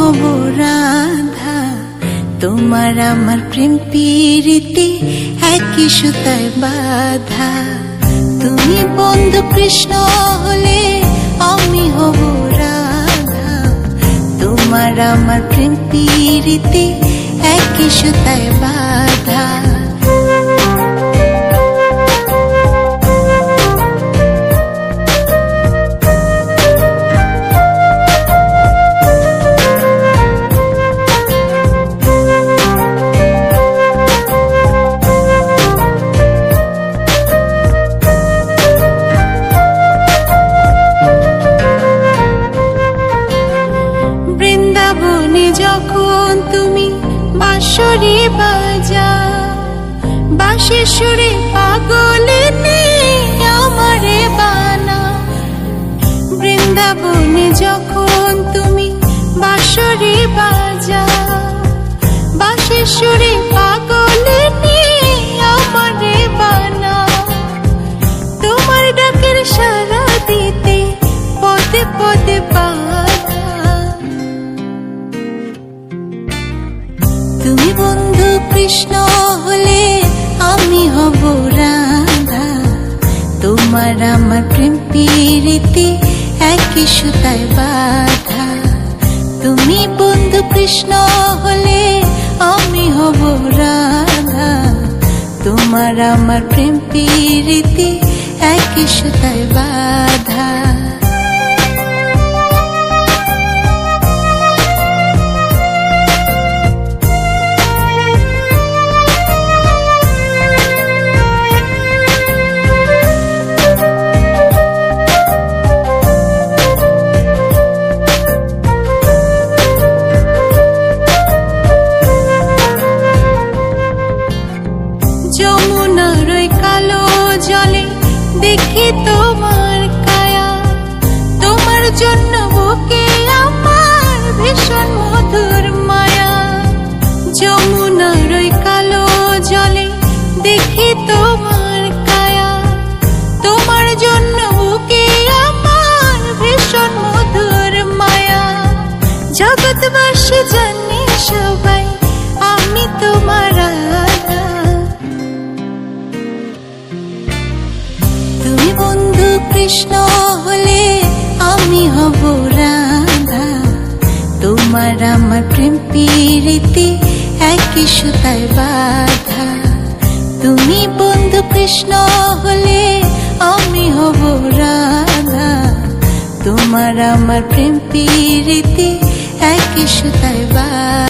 হব রাধা, তোমার আমার প্রেম প্রীতি একই সুতায় বাঁধা। তুমি বন্ধু কৃষ্ণ হলে আমি হব রাধা, তোমার আমার প্রেম প্রীতি একই সুতায় বাঁধা। বৃন্দাবনে যখন তুমি বাঁশরি বাজাও, বাঁশির সুরে পাগলে আমারে বানাও। বৃন্দাবনে যখন তুমি বাঁশরি বাজাও, বাঁশির সুরে পাগলে আমারে বানাও। তোমার ডাকের সাড়া দিতে পদে পদে বাধা। তুমি বন্ধু কৃষ্ণ হলে আমি হব রাধা, তোমার আমার প্রেম প্রীতি একই সুতায় বাঁধা। তুমি বন্ধু কৃষ্ণ হলে আমি হব রাধা, তোমার আমার প্রেম প্রীতি একই সুতায় বাঁধা। যমুনার ওই কালো জলে দেখি তোমার কায়া, তোমার জন্য বুকে আমার ভীষণ মধুর মায়া। যমুনার ওই কালো জলে দেখি তোমার কায়া, তোমার জন্য বুকে আমার ভীষণ মধুর মায়া। জগৎবাসী জানে সবাই আমি তোমার রাধা। তুমি বন্ধু কৃষ্ণ হলে আমি হব রাধা, তোমার আমার প্রেম প্রীতি একই সুতায় বাঁধা। তুমি বন্ধু কৃষ্ণ হলে আমি হব রাধা, তোমার আমার প্রেম প্রীতি একই সুতায় বাঁধা।